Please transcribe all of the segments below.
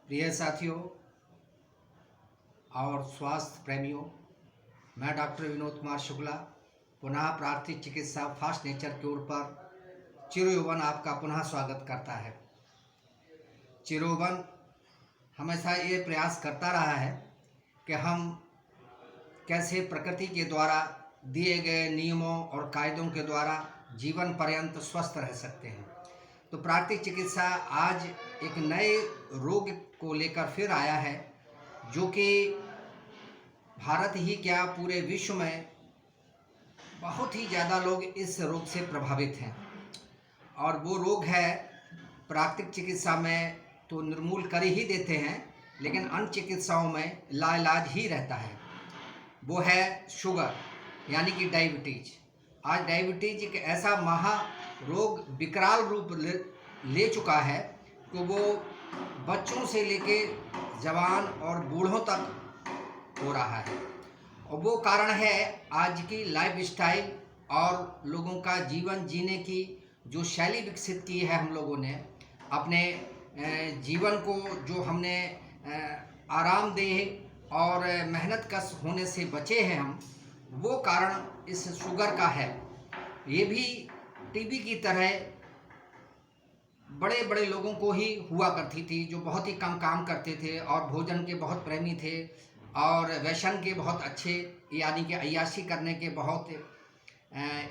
प्रिय साथियों और स्वास्थ्य प्रेमियों, मैं डॉक्टर विनोद कुमार शुक्ला पुनः प्राकृतिक चिकित्सा फास्ट नेचर क्योर पर चिरयौवन आपका पुनः स्वागत करता है। चिरयौवन हमेशा ये प्रयास करता रहा है कि हम कैसे प्रकृति के द्वारा दिए गए नियमों और कायदों के द्वारा जीवन पर्यंत स्वस्थ रह सकते हैं। तो प्राकृतिक चिकित्सा आज एक नए रोग को लेकर फिर आया है, जो कि भारत ही क्या पूरे विश्व में बहुत ही ज़्यादा लोग इस रोग से प्रभावित हैं। और वो रोग है प्राकृतिक चिकित्सा में तो निर्मूल कर ही देते हैं, लेकिन अन्य चिकित्साओं में लाइलाज ही रहता है। वो है शुगर यानी कि डायबिटीज। आज डायबिटीज एक ऐसा महारोग विकराल रूप ले चुका है कि वो बच्चों से लेके जवान और बूढ़ों तक हो रहा है। और वो कारण है आज की लाइफस्टाइल और लोगों का जीवन जीने की जो शैली विकसित की है। हम लोगों ने अपने जीवन को जो हमने आरामदेह और मेहनत कश होने से बचे हैं हम, वो कारण इस शुगर का है। ये भी टीबी की तरह बड़े बड़े लोगों को ही हुआ करती थी, जो बहुत ही कम काम करते थे और भोजन के बहुत प्रेमी थे और व्यसन के बहुत अच्छे यानी कि अय्याशी करने के बहुत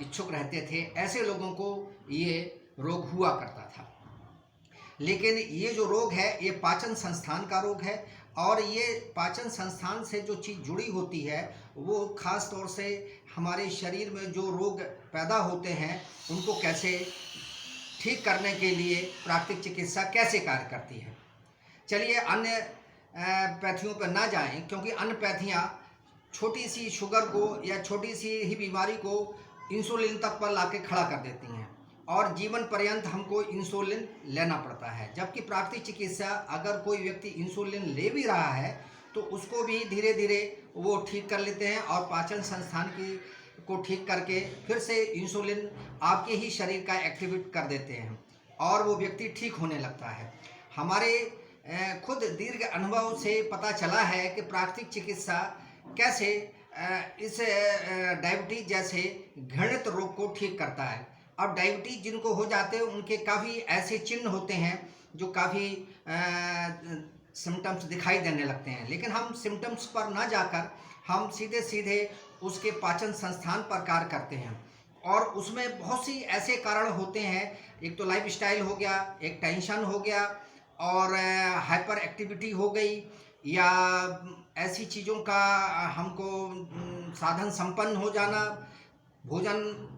इच्छुक रहते थे। ऐसे लोगों को ये रोग हुआ करता था। लेकिन ये जो रोग है ये पाचन संस्थान का रोग है, और ये पाचन संस्थान से जो चीज़ जुड़ी होती है वो ख़ास तौर से हमारे शरीर में जो रोग पैदा होते हैं उनको कैसे ठीक करने के लिए प्राकृतिक चिकित्सा कैसे कार्य करती है। चलिए अन्य पैथियों पर ना जाएं, क्योंकि अन्य पैथियाँ छोटी सी शुगर को या छोटी सी ही बीमारी को इंसुलिन तक पर लाके खड़ा कर देती हैं और जीवन पर्यंत हमको इंसुलिन लेना पड़ता है। जबकि प्राकृतिक चिकित्सा अगर कोई व्यक्ति इंसुलिन ले भी रहा है तो उसको भी धीरे धीरे वो ठीक कर लेते हैं और पाचन संस्थान को ठीक करके फिर से इंसुलिन आपके ही शरीर का एक्टिवेट कर देते हैं और वो व्यक्ति ठीक होने लगता है। हमारे खुद दीर्घ अनुभव से पता चला है कि प्राकृतिक चिकित्सा कैसे इस डायबिटीज जैसे घृणित रोग को ठीक करता है। अब डायबिटीज जिनको हो जाते हैं उनके काफ़ी ऐसे चिन्ह होते हैं जो काफ़ी सिम्टम्स दिखाई देने लगते हैं, लेकिन हम सिम्टम्स पर ना जाकर हम सीधे सीधे उसके पाचन संस्थान पर कार्य करते हैं। और उसमें बहुत सी ऐसे कारण होते हैं, एक तो लाइफस्टाइल हो गया, एक टेंशन हो गया और हाइपर एक्टिविटी हो गई, या ऐसी चीज़ों का हमको साधन संपन्न हो जाना, भोजन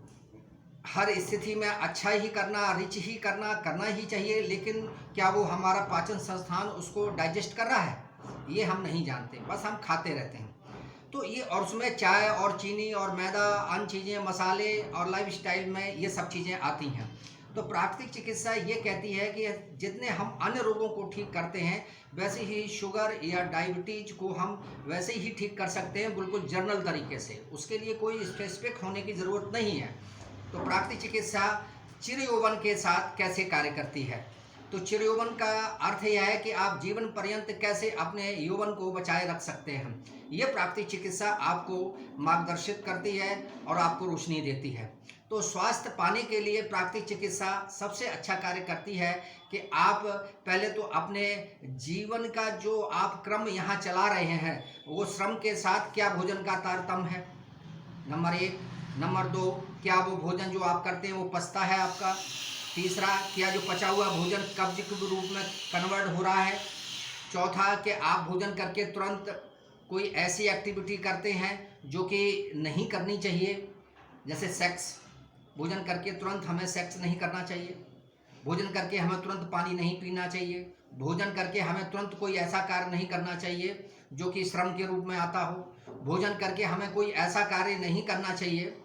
हर स्थिति में अच्छा ही करना, रिच ही करना ही चाहिए, लेकिन क्या वो हमारा पाचन संस्थान उसको डाइजेस्ट कर रहा है ये हम नहीं जानते, बस हम खाते रहते हैं। तो ये और उसमें चाय और चीनी और मैदा, अन्य चीज़ें, मसाले और लाइफस्टाइल में ये सब चीज़ें आती हैं। तो प्राकृतिक चिकित्सा ये कहती है कि जितने हम अन्य रोगों को ठीक करते हैं वैसे ही शुगर या डायबिटीज को हम वैसे ही ठीक कर सकते हैं, बिल्कुल जनरल तरीके से। उसके लिए कोई स्पेसिफिक होने की ज़रूरत नहीं है। तो प्राकृतिक चिकित्सा चिरयौवन के साथ कैसे कार्य करती है? तो चिरयौवन का अर्थ यह है कि आप जीवन पर्यंत कैसे अपने यौवन को बचाए रख सकते हैं। ये प्राकृतिक चिकित्सा आपको मार्गदर्शित करती है और आपको रोशनी देती है। तो स्वास्थ्य पाने के लिए प्राकृतिक चिकित्सा सबसे अच्छा कार्य करती है कि आप पहले तो अपने जीवन का जो आप क्रम यहाँ चला रहे हैं वो श्रम के साथ क्या भोजन का तारतम्य है, नंबर 1। नंबर 2, क्या वो भोजन जो आप करते हैं वो पचता है आपका। तीसरा, क्या जो पचा हुआ भोजन कब्ज के रूप में कन्वर्ट हो रहा है। चौथा, कि आप भोजन करके तुरंत कोई ऐसी एक्टिविटी करते हैं जो कि नहीं करनी चाहिए, जैसे सेक्स। भोजन करके तुरंत हमें सेक्स नहीं करना चाहिए। भोजन करके हमें तुरंत पानी नहीं पीना चाहिए। भोजन करके हमें तुरंत कोई ऐसा कार्य नहीं करना चाहिए जो कि श्रम के रूप में आता हो। भोजन करके हमें कोई ऐसा कार्य नहीं करना चाहिए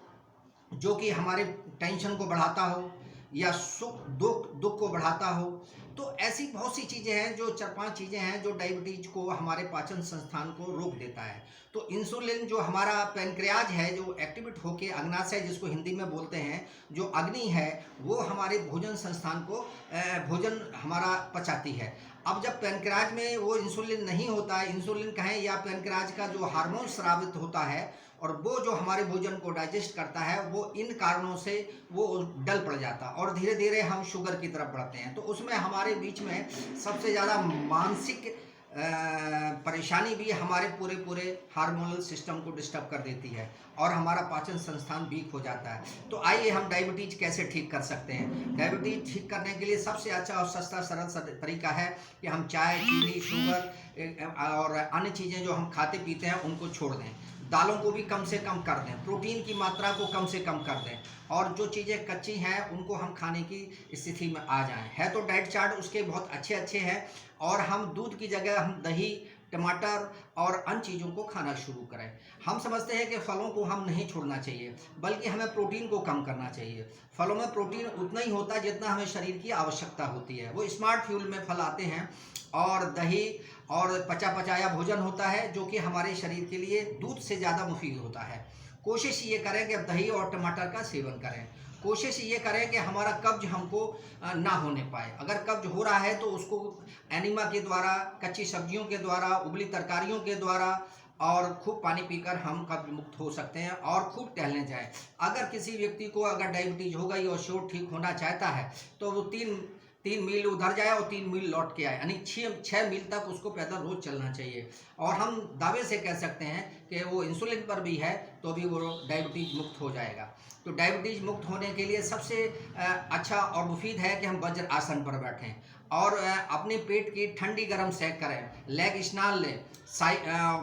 जो कि हमारे टेंशन को बढ़ाता हो या सुख दुख को बढ़ाता हो। तो ऐसी बहुत सी चीज़ें हैं, जो 4-5 चीज़ें हैं जो डायबिटीज को, हमारे पाचन संस्थान को रोक देता है। तो इंसुलिन जो हमारा पैनक्रियाज है, जो एक्टिवेट होके अग्नाशय जिसको हिंदी में बोलते हैं, जो अग्नि है, वो हमारे भोजन संस्थान को भोजन हमारा पचाती है। अब जब पैनक्रियाज में वो इंसुलिन नहीं होता है, इंसुलिन कहें या पैनक्रियाज का जो हार्मोन स्रावित होता है, और वो जो हमारे भोजन को डाइजेस्ट करता है, वो इन कारणों से वो डल पड़ जाता है और धीरे धीरे हम शुगर की तरफ बढ़ते हैं। तो उसमें हमारे बीच में सबसे ज़्यादा मानसिक परेशानी भी हमारे पूरे पूरे हार्मोनल सिस्टम को डिस्टर्ब कर देती है और हमारा पाचन संस्थान वीक हो जाता है। तो आइए हम डायबिटीज़ कैसे ठीक कर सकते हैं। डायबिटीज़ ठीक करने के लिए सबसे अच्छा और सस्ता सरल तरीका है कि हम चाय, चीनी, शुगर और अन्य चीज़ें जो हम खाते पीते हैं उनको छोड़ दें। दालों को भी कम से कम कर दें, प्रोटीन की मात्रा को कम से कम कर दें, और जो चीज़ें कच्ची हैं उनको हम खाने की स्थिति में आ जाएं। है तो डाइट चार्ट उसके बहुत अच्छे अच्छे हैं, और हम दूध की जगह हम दही, टमाटर और अन्य चीज़ों को खाना शुरू करें। हम समझते हैं कि फलों को हम नहीं छोड़ना चाहिए, बल्कि हमें प्रोटीन को कम करना चाहिए। फलों में प्रोटीन उतना ही होता है जितना हमें शरीर की आवश्यकता होती है। वो स्मार्ट फ्यूल में फल आते हैं, और दही और पचा पचाया भोजन होता है जो कि हमारे शरीर के लिए दूध से ज़्यादा मुफीद होता है। कोशिश ये करें कि दही और टमाटर का सेवन करें। कोशिश ये करें कि हमारा कब्ज हमको ना होने पाए। अगर कब्ज हो रहा है तो उसको एनिमा के द्वारा, कच्ची सब्जियों के द्वारा, उबली तरकारियों के द्वारा और खूब पानी पीकर हम कब्ज मुक्त हो सकते हैं और खूब टहलने जाएं। अगर किसी व्यक्ति को अगर डायबिटीज़ हो गई और शोर ठीक होना चाहता है तो वो तीन मील उधर जाए और 3 मील लौट के आए, यानी 6 मील तक उसको पैदल रोज चलना चाहिए। और हम दावे से कह सकते हैं कि वो इंसुलिन पर भी है तो भी वो डायबिटीज़ मुक्त हो जाएगा। तो डायबिटीज़ मुक्त होने के लिए सबसे अच्छा और मुफीद है कि हम वज्र आसन पर बैठें और अपने पेट की ठंडी गर्म सेक करें, लेग स्नान लें,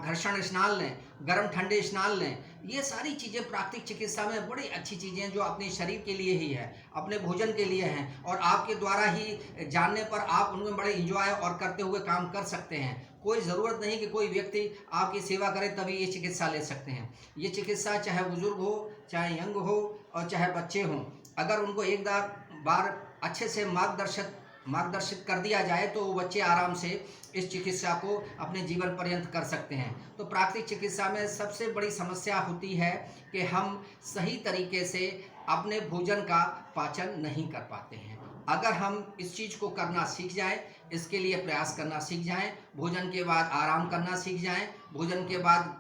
घर्षण स्नान लें, गर्म ठंडे स्नान लें। ये सारी चीज़ें प्राकृतिक चिकित्सा में बड़ी अच्छी चीज़ें जो अपने शरीर के लिए ही है, अपने भोजन के लिए हैं, और आपके द्वारा ही जानने पर आप उनमें बड़े इंजॉय और करते हुए काम कर सकते हैं। कोई ज़रूरत नहीं कि कोई व्यक्ति आपकी सेवा करे तभी ये चिकित्सा ले सकते हैं। ये चिकित्सा चाहे बुजुर्ग हो, चाहे यंग हो और चाहे बच्चे हों, अगर उनको एक बार अच्छे से मार्गदर्शित कर दिया जाए तो वो बच्चे आराम से इस चिकित्सा को अपने जीवन पर्यंत कर सकते हैं। तो प्राकृतिक चिकित्सा में सबसे बड़ी समस्या होती है कि हम सही तरीके से अपने भोजन का पाचन नहीं कर पाते हैं। अगर हम इस चीज़ को करना सीख जाएं, इसके लिए प्रयास करना सीख जाएं, भोजन के बाद आराम करना सीख जाएं, भोजन के बाद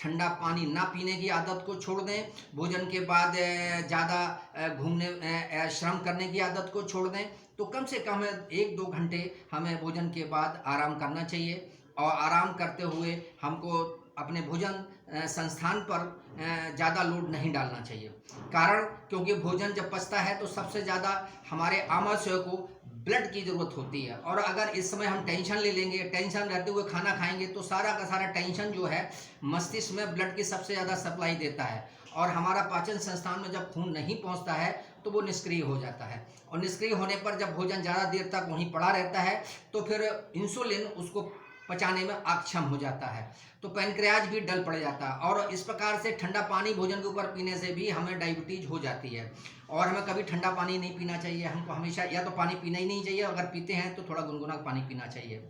ठंडा पानी ना पीने की आदत को छोड़ दें, भोजन के बाद ज़्यादा घूमने श्रम करने की आदत को छोड़ दें, तो कम से कम 1-2 घंटे हमें भोजन के बाद आराम करना चाहिए। और आराम करते हुए हमको अपने भोजन संस्थान पर ज़्यादा लोड नहीं डालना चाहिए। कारण क्योंकि भोजन जब पचता है तो सबसे ज़्यादा हमारे आमाशय को ब्लड की ज़रूरत होती है, और अगर इस समय हम टेंशन ले लेंगे, टेंशन रहते हुए खाना खाएंगे तो सारा का सारा टेंशन जो है मस्तिष्क में ब्लड की सबसे ज़्यादा सप्लाई देता है, और हमारा पाचन संस्थान में जब खून नहीं पहुंचता है तो वो निष्क्रिय हो जाता है, और निष्क्रिय होने पर जब भोजन ज़्यादा देर तक वहीं पड़ा रहता है तो फिर इंसुलिन उसको पचाने में अक्षम हो जाता है, तो पैनक्रियाज भी डल पड़ जाता है। और इस प्रकार से ठंडा पानी भोजन के ऊपर पीने से भी हमें डायबिटीज़ हो जाती है। और हमें कभी ठंडा पानी नहीं पीना चाहिए, हमको हमेशा या तो पानी पीना ही नहीं चाहिए, अगर पीते हैं तो थोड़ा गुनगुना पानी पीना चाहिए।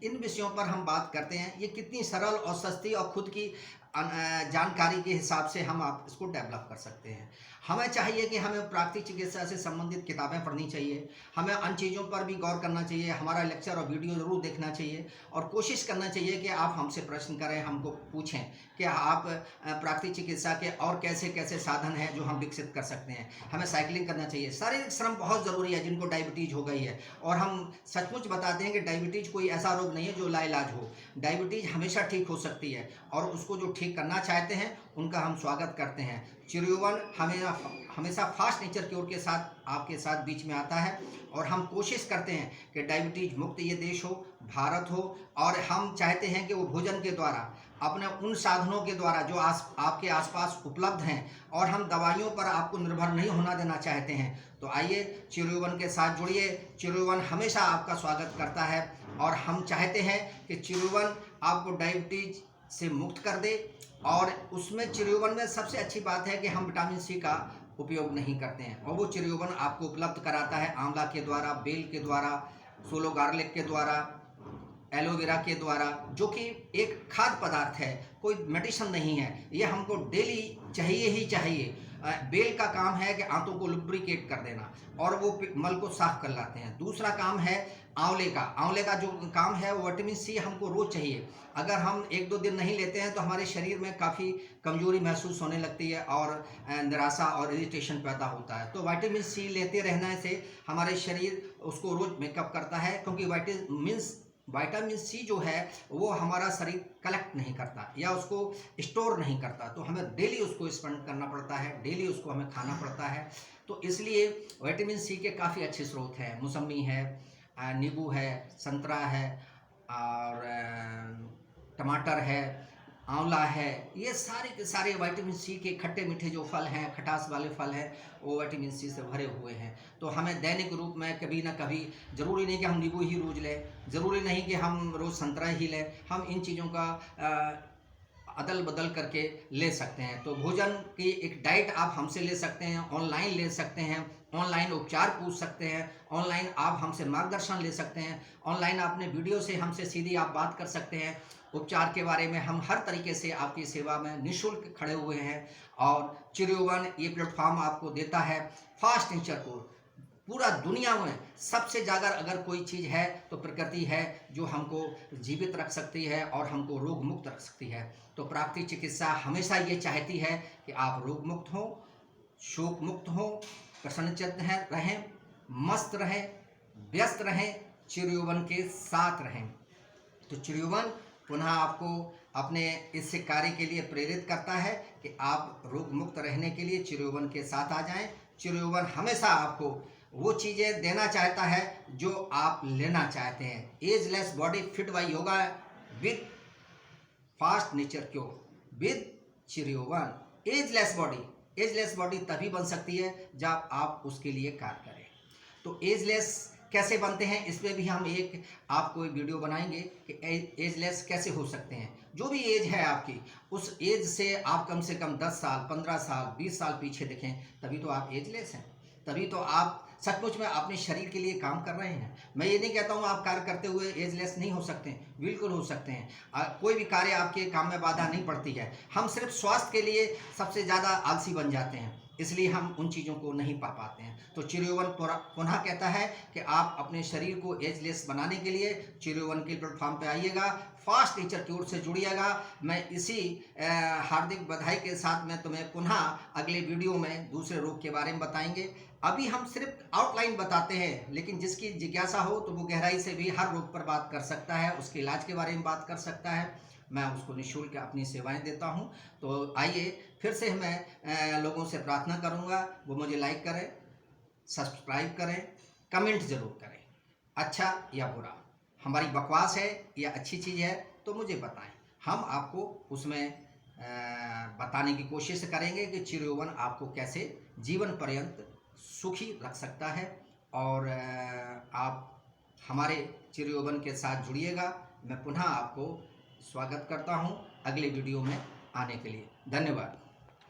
इन विषयों पर हम बात करते हैं। ये कितनी सरल और सस्ती और खुद की जानकारी के हिसाब से हम आप इसको डेवलप कर सकते हैं। हमें चाहिए कि हमें प्राकृतिक चिकित्सा से संबंधित किताबें पढ़नी चाहिए, हमें अन्य चीज़ों पर भी गौर करना चाहिए, हमारा लेक्चर और वीडियो ज़रूर देखना चाहिए, और कोशिश करना चाहिए कि आप हमसे प्रश्न करें, हमको पूछें कि आप प्राकृतिक चिकित्सा के और कैसे कैसे साधन हैं जो हम विकसित कर सकते हैं। हमें साइकिलिंग करना चाहिए। शारीरिक श्रम बहुत ज़रूरी है जिनको डायबिटीज़ हो गई है, और हम सचमुच बताते हैं कि डायबिटीज़ कोई ऐसा रोग नहीं है जो लाइलाज हो। डायबिटीज़ हमेशा ठीक हो सकती है, और उसको जो ठीक करना चाहते हैं उनका हम स्वागत करते हैं। चिरयुवन हमेशा फास्ट नेचर क्योर के साथ आपके साथ बीच में आता है, और हम कोशिश करते हैं कि डायबिटीज़ मुक्त ये देश हो, भारत हो, और हम चाहते हैं कि वो भोजन के द्वारा, अपने उन साधनों के द्वारा जो आपके आसपास उपलब्ध हैं, और हम दवाइयों पर आपको निर्भर नहीं होना देना चाहते हैं। तो आइए चिरयुवन के साथ जुड़िए। चिरयुवन हमेशा आपका स्वागत करता है, और हम चाहते हैं कि चिरयुवन आपको डायबिटीज़ से मुक्त कर दे। और उसमें चिरयुवन में सबसे अच्छी बात है कि हम विटामिन सी का उपयोग नहीं करते हैं, और वो चिरयुवन आपको उपलब्ध कराता है आंवला के द्वारा, बेल के द्वारा, सोलो गार्लिक के द्वारा, एलोवेरा के द्वारा, जो कि एक खाद्य पदार्थ है, कोई मेडिसिन नहीं है। ये हमको डेली चाहिए ही चाहिए। बेल का काम है कि आंतों को लुब्रिकेट कर देना और वो मल को साफ कर लाते हैं। दूसरा काम है आंवले का जो काम है वो विटामिन सी हमको रोज चाहिए। अगर हम 1-2 दिन नहीं लेते हैं तो हमारे शरीर में काफ़ी कमजोरी महसूस होने लगती है और निराशा और इरिटेशन पैदा होता है। तो विटामिन सी लेते रहने से हमारे शरीर उसको रोज मेकअप करता है, क्योंकि विटामिन सी जो है वो हमारा शरीर कलेक्ट नहीं करता या उसको स्टोर नहीं करता, तो हमें डेली उसको स्पेंड करना पड़ता है, डेली उसको हमें खाना पड़ता है। तो इसलिए विटामिन सी के काफ़ी अच्छे स्रोत हैं। मौसमी है, नींबू है, संतरा है और टमाटर है, आंवला है, ये सारे के सारे विटामिन सी के खट्टे मीठे जो फल हैं, खटास वाले फल हैं, वो विटामिन सी से भरे हुए हैं। तो हमें दैनिक रूप में कभी ना कभी, ज़रूरी नहीं कि हम नींबू ही रोज लें, ज़रूरी नहीं कि हम रोज़ संतरा ही लें, हम इन चीज़ों का अदल बदल करके ले सकते हैं। तो भोजन की एक डाइट आप हमसे ले सकते हैं, ऑनलाइन ले सकते हैं, ऑनलाइन उपचार पूछ सकते हैं, ऑनलाइन आप हमसे मार्गदर्शन ले सकते हैं, ऑनलाइन अपने वीडियो से हमसे सीधी आप बात कर सकते हैं। उपचार के बारे में हम हर तरीके से आपकी सेवा में निःशुल्क खड़े हुए हैं और चिरयौवन ये प्लेटफॉर्म आपको देता है फास्ट नेचर को। पूरा दुनिया में सबसे ज़्यादा अगर कोई चीज़ है तो प्रकृति है, जो हमको जीवित रख सकती है और हमको रोग मुक्त रख सकती है। तो प्राकृतिक चिकित्सा हमेशा ये चाहती है कि आप रोग मुक्त हों, शोक मुक्त हों, प्रसन्नचित्त रहें, मस्त रहें, व्यस्त रहें, चिरयौवन के साथ रहें। तो चिरयौवन पुनः आपको अपने इस कार्य के लिए प्रेरित करता है कि आप रोग मुक्त रहने के लिए चिरयौवन के साथ आ जाएं। चिरयौवन हमेशा आपको वो चीज़ें देना चाहता है जो आप लेना चाहते हैं। Ageless body fit by yoga with fast nature cure with चिरयौवन। एजलेस बॉडी तभी बन सकती है जब आप उसके लिए कार्य करें। तो एजलेस कैसे बनते हैं, इस पर भी हम एक आपको वीडियो बनाएंगे कि एजलेस कैसे हो सकते हैं। जो भी एज है आपकी, उस एज से आप कम से कम 10 साल, 15 साल, 20 साल पीछे देखें, तभी तो आप एजलेस हैं, तभी तो आप सचमुच में अपने शरीर के लिए काम कर रहे हैं। मैं ये नहीं कहता हूँ आप कार्य करते हुए एजलेस नहीं हो सकते, बिल्कुल हो सकते हैं। कोई भी कार्य आपके काम में बाधा नहीं पड़ती है। हम सिर्फ स्वास्थ्य के लिए सबसे ज़्यादा आलसी बन जाते हैं, इसलिए हम उन चीज़ों को नहीं पा पाते हैं। तो चिरयौवन पुनः कहता है कि आप अपने शरीर को एजलेस बनाने के लिए चिरयौवन के प्लेटफॉर्म पे आइएगा, फास्ट नेचर क्योर से जुड़िएगा। मैं इसी हार्दिक बधाई के साथ में तुम्हें पुनः अगले वीडियो में दूसरे रोग के बारे में बताएंगे। अभी हम सिर्फ आउटलाइन बताते हैं, लेकिन जिसकी जिज्ञासा हो तो वो गहराई से भी हर रोग पर बात कर सकता है, उसके इलाज के बारे में बात कर सकता है। मैं उसको निःशुल्क अपनी सेवाएं देता हूं। तो आइए फिर से मैं लोगों से प्रार्थना करूंगा, वो मुझे लाइक करें, सब्सक्राइब करें, कमेंट ज़रूर करें, अच्छा या बुरा, हमारी बकवास है या अच्छी चीज़ है तो मुझे बताएं। हम आपको उसमें बताने की कोशिश करेंगे कि चिरयौवन आपको कैसे जीवन पर्यंत सुखी रख सकता है। और आप हमारे चिरयौवन के साथ जुड़िएगा। मैं पुनः आपको स्वागत करता हूं अगले वीडियो में आने के लिए। धन्यवाद।